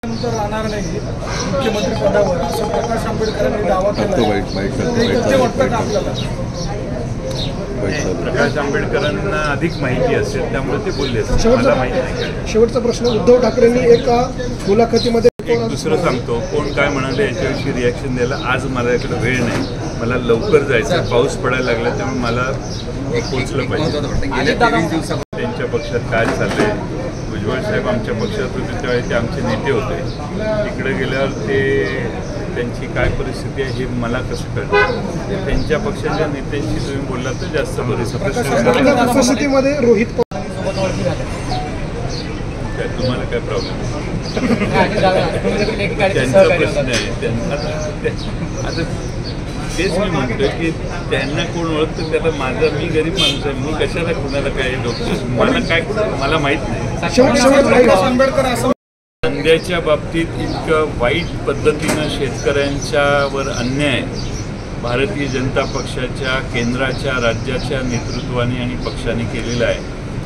नंतर राहणार नाही मुख्यमंत्री पदावर असं प्रकाश आंबेडकरांनी दावा केला आपल्याला। प्रकाश आंबेडकरांना अधिक माहिती असेल त्यामुळे ते बोलले असेल, मला माहिती नाही। शेवटचा प्रश्न, उद्धव ठाकरेंनी एका मुलाखतीमध्ये एक दुसरं सांगतो, कोण काय म्हणाले याच्याविषयी रिॲक्शन द्यायला आज माझ्याकडे वेळ नाही, मला लवकर जायचं, पाऊस पडायला लागला त्यामुळे मला पोचलं पाहिजे। त्यांच्या पक्षात काय चाललंय, भुजबळ साहेब आमच्या पक्षात होते त्यावेळी ते आमचे नेते होते, इकडे गेल्यावर त्यांची काय परिस्थिती आहे हे मला कसं कळतं, त्यांच्या पक्षाच्या नेत्यांशी तुम्ही बोललात तर जास्त बरं। उपस्थितीमध्ये रोहित तुम्हाला काय प्रॉब्लेम त्यांचा प्रश्न आहे, आता तेच मी म्हणतोय की त्यांना कोण ओळखतं त्याला माझा, मी गरीब माणूस आहे, मी कशाला कुणाला काय डॉक्टर मला काय मला माहीत नाही। कांद्याच्या बाबतीत इतकं वाईट पद्धतीनं शेतकऱ्यांच्यावर अन्याय भारतीय जनता पक्षाच्या केंद्राच्या राज्याच्या नेतृत्वाने आणि पक्षाने केलेला आहे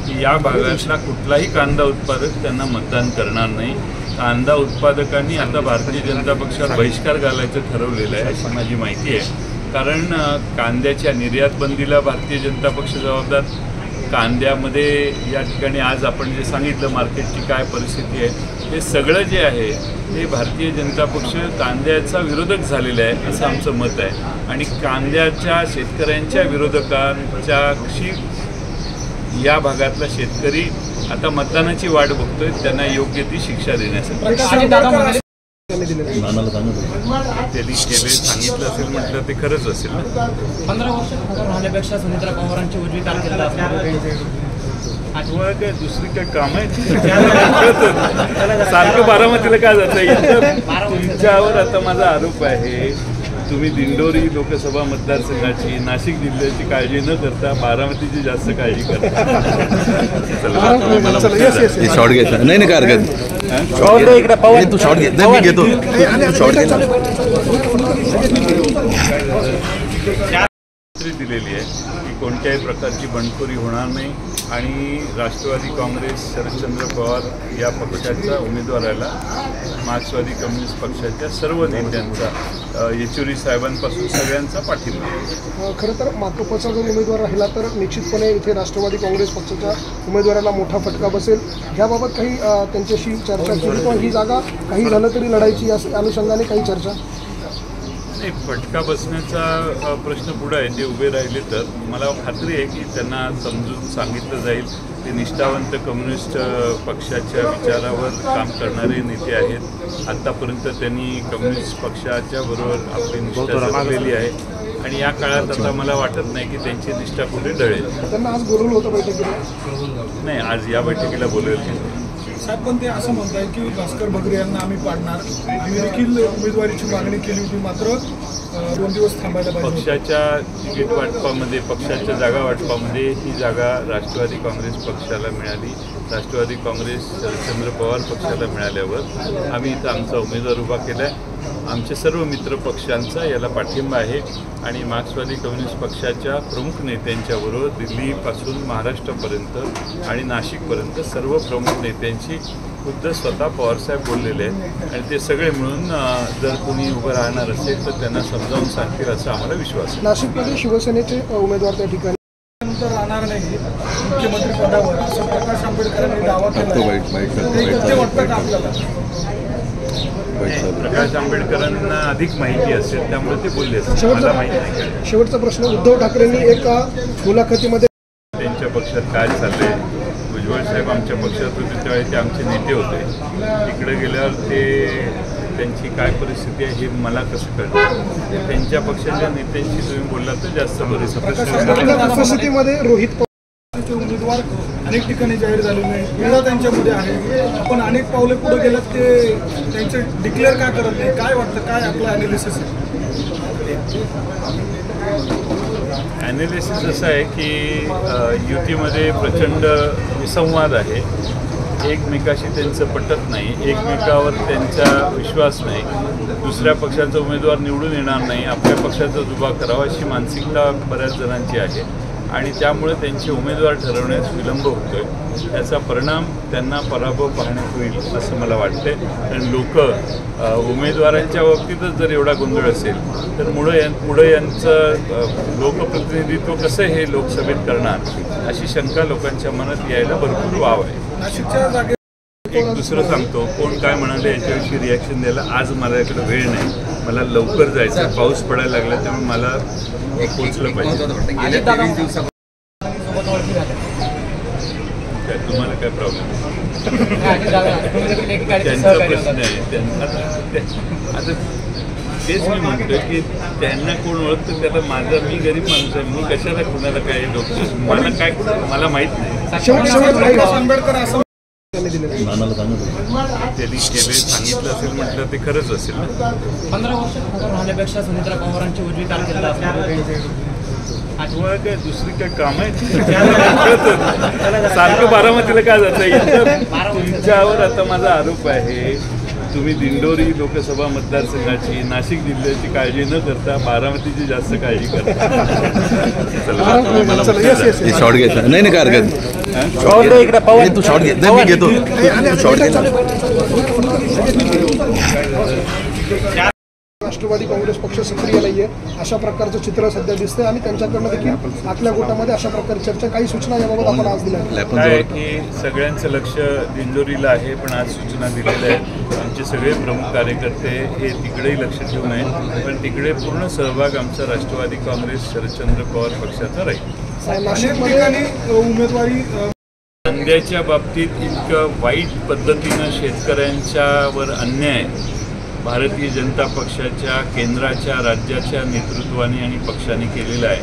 की या भागातला कुठलाही कांदा उत्पादक त्यांना मतदान करणार नाही। कांदा उत्पादकांनी आता भारतीय जनता पक्षात बहिष्कार घालायचं ठरवलेलं आहे अशी माझी माहिती आहे, कारण कांद्याच्या निर्यात बंदीला भारतीय जनता पक्ष जबाबदार, कांद्यामध्ये या ठिकाणी आज आपण जे सांगितलं मार्केटची काय परिस्थिती आहे, हे सगळं जे आहे ते भारतीय जनता पक्ष कांद्याचा विरोधक झालेला आहे असं आमचं मत आहे। आणि कांद्याच्या शेतकऱ्यांच्या विरोधकांच्याशी या भागातला शेतकरी आता मतदानाची वाट बघतोय, त्यांना योग्य ती शिक्षा देण्यासाठी। त्यांनी सांगितलं असेल म्हटलं ते खरंच असेल ना। 15 वर्ष राहण्यापेक्षा सुनीत्रा पवारांची उजवी तारखेला तुम्हाला काय दुसरी काय काम आहे सारखं बारामतीला काय जातं, तुमच्यावर आता माझा आरोप आहे तुम्ही दिंडोरी लोकसभा मतदारसंघाची नाशिक जिल्ह्याची काळजी न करता बारामतीची जास्त काळजी करता। शॉर्ट घ्यायचा नाही ना काय हरकत, तू शॉर्ट घे, मी घेतो शॉर्ट घे। दिलेली आहे की कोणत्याही प्रकारची बंडखोरी होणार नाही आणि राष्ट्रवादी काँग्रेस शरदचंद्र पवार या पक्षाच्या उमेदवाराला मार्क्सवादी कम्युनिस्ट पक्षाच्या सर्व नेत्यांचा येचुरी साहेबांपासून सगळ्यांचा पाठिंबा। खरं तर मातोपाचा जर उमेदवार राहिला तर निश्चितपणे इथे राष्ट्रवादी काँग्रेस पक्षाच्या उमेदवाराला मोठा फटका बसेल, याबाबत काही त्यांच्याशी चर्चा केली किंवा ही जागा काही झालं तरी लढायची या अनुषंगाने काही चर्चा? नाही, फटका बसण्याचा प्रश्न पुढे आहे, ते उभे राहिले तर मला खात्री आहे की त्यांना समजून सांगितलं जाईल। ते निष्ठावंत कम्युनिस्ट पक्षाच्या विचारावर काम करणारे नेते आहेत, आत्तापर्यंत त्यांनी कम्युनिस्ट पक्षाच्या बरोबर आपली निष्ठा जपलेली आहे आणि या काळात आता मला वाटत नाही की त्यांची निष्ठा कुठे ढळेल। त्यांना आज बोलवलं होतं बैठकीला? नाही, आज या बैठकीला बोलवलं साहेब, पण ते असं म्हणत आहे की भास्कर बगरे यांना आम्ही पाडणार, आम्ही देखील उमेदवारीची मागणी केली होती, मात्र 2 दिवस थांबायला पाहिजे। पक्षाच्या तिकीट वाटपामध्ये, पक्षाच्या जागा वाटपामध्ये ही जागा राष्ट्रवादी काँग्रेस पक्षाला मिळाली। राष्ट्रवादी काँग्रेस शरदचंद्र पवार पक्षाला मिळाल्यावर आम्ही इथं आमचा उमेदवार उभा केला आहे। आमचे सर्व मित्र पक्षांचा याला पाठिंबा आहे आणि मार्क्सवादी कम्युनिस्ट पक्षाच्या प्रमुख नेत्यांच्याबरोबर दिल्लीपासून महाराष्ट्रापर्यंत आणि नाशिकपर्यंत सर्व प्रमुख नेत्यांशी खुद्द स्वतः पवारसाहेब बोललेले आहेत आणि ते सगळे मिळून जर कोणी उभं राहणार असेल तर त्यांना समजावून सांगतील असा आम्हाला विश्वास आहे। नाशिकमध्ये शिवसेनेचे उमेदवार त्या ठिकाणी नंतर राहणार नाही मुख्यमंत्री पदावर असं प्रकाश आंबेडकरांनी दावा केला आपल्याला। प्रकाश आंबेडकरांना अधिक माहिती असेल त्यामुळे ते बोलले असेल, मला माहिती नाही। शेवटचा प्रश्न, उद्धव ठाकरेंनी एका मुलाखतीमध्ये त्यांच्या पक्षात काय चाललंय, भुजबळ साहेब आमच्या पक्षात होते त्यावेळी ते आमचे नेते होते, इकडे गेल्यावर त्यांची काय परिस्थिती आहे हे मला कसं कळतं, त्यांच्या पक्षाच्या नेत्यांशी तुम्ही बोललात तर जास्त बरं। उपस्थितीमध्ये रोहित उमेदवार अनेक ठिकाणी जाहीर झालेले नाही, वेळा त्यांच्यामध्ये आहे, आपण अनेक पावले पुढे गेलात ते त्यांचे डिक्लेअर का करत नाही, काय वाटतं, काय आपलं ॲनालिसिस आहे? ॲनालिसिस असं आहे की युतीमध्ये प्रचंड विसंवाद आहे, एकमेकाशी त्यांचं पटत नाही, एकमेकावर त्यांचा विश्वास नाही, दुसऱ्या पक्षाचा उमेदवार निवडून येणार नाही, आपल्या पक्षाचा उभा करावा अशी मानसिकता बऱ्याच जणांची आहे आणि त्यामुळे त्यांचे उमेदवार ठरवण्यास विलंब होतोय. त्याचा परिणाम त्यांना पराभव पाहण्यात होईल असं मला वाटते. आणि लोक उमेदवारांच्या बाबतीतच जर एवढा गोंधळ असेल तर पुढे यांचं लोकप्रतिनिधित्व कसं हे लोकसभेत करणार अशी शंका लोकांच्या मनात यायला भरपूर वाव आहे. एक दुसरं सांगतो, कोण काय म्हणाले याच्याविषयी रिॲक्शन द्यायला आज माझ्याकडे वेळ नाही. मला लवकर जायचं, पाऊस पडायला लागला त्यामुळे मला पोचलं पाहिजे. काय तुम्हाला काय प्रॉब्लेम? त्यांचा प्रश्न आहे. त्यांना आता तेच मी म्हणतोय की त्यांना कोण ओळखतं त्याला मी गरीब माणूस आहे, मी कशाला कुणाला काय डॉक्टर मला माहीत नाही. आंबेडकर असं त्यांनी केले सांगितलं असेल म्हटलं ते खरंच असेल. 15 वर्ष खासदार राहण्यापेक्षा सुनित्रा पवारांची उजवी कारकीर्द असणार तुम्हाला काय दुसरी काय काम आहे? सारखं बारामतीला काय जातं? तुमच्यावर आता माझा आरोप आहे, तुम्ही दिंडोरी लोकसभा मतदारसंघाची, नाशिक जिल्ह्याची काळजी न करता बारामतीची जास्त काळजी करता. शॉर्ट घ्यायचा नाही काय हरकत. तू शॉर्ट घे, मी घेतो. शॉर्ट घे. राष्ट्रवादी काँग्रेस पक्ष सक्रिय नाहीये अशा प्रकारचं चित्र सध्या दिसतंय आणि त्यांच्याकडनं देखील आपल्या गोटामध्ये अशा प्रकारची चर्चा, काही सूचना याबाबत आपण आज दिल्या काय की सगळ्यांचं लक्ष दिंडोरीला आहे, पण आज सूचना दिलेल्या आहेत. आमचे सगळे प्रमुख कार्यकर्ते हे तिकडेही लक्ष ठेवून आहेत, पण तिकडे पूर्ण सहभाग आमचा राष्ट्रवादी काँग्रेस शरदचंद्र पवार पक्षाचा राहील. नाशिकमध्ये उमेदवारी कांद्याच्या बाबतीत इतकं वाईट पद्धतीनं शेतकऱ्यांच्यावर अन्याय भारतीय जनता पक्षाच्या केंद्राच्या राज्याच्या नेतृत्वाने आणि पक्षाने केलेला आहे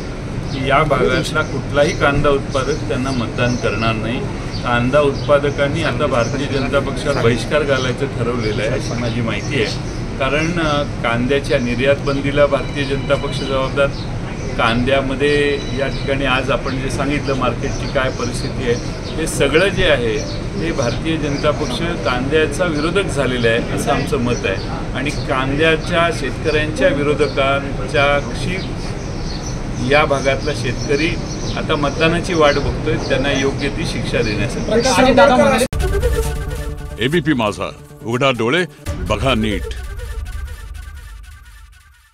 की या भागातला कुठलाही कांदा उत्पादक त्यांना मतदान करणार नाही. कांदा उत्पादकांनी आता भारतीय जनता पक्षावर बहिष्कार घालायचं ठरवलेलं आहे अशी माझी माहिती आहे. कारण कांद्याच्या निर्यात बंदीला भारतीय जनता पक्ष जबाबदार. कांद्यामध्ये या ठिकाणी आज आपण जे सांगितलं मार्केटची काय परिस्थिती आहे, हे सगळं जे आहे हे भारतीय जनता पक्ष कांद्याचा विरोधक झालेला आहे असं आमचं मत आहे. आणि कांद्याच्या शेतकऱ्यांच्या विरोधकांच्याशी या भागातला शेतकरी आता मतदानाची वाट बघतोय, त्यांना योग्य ती शिक्षा देण्यासाठी. एबीपी माझा, उघडा डोळे बघा नीट.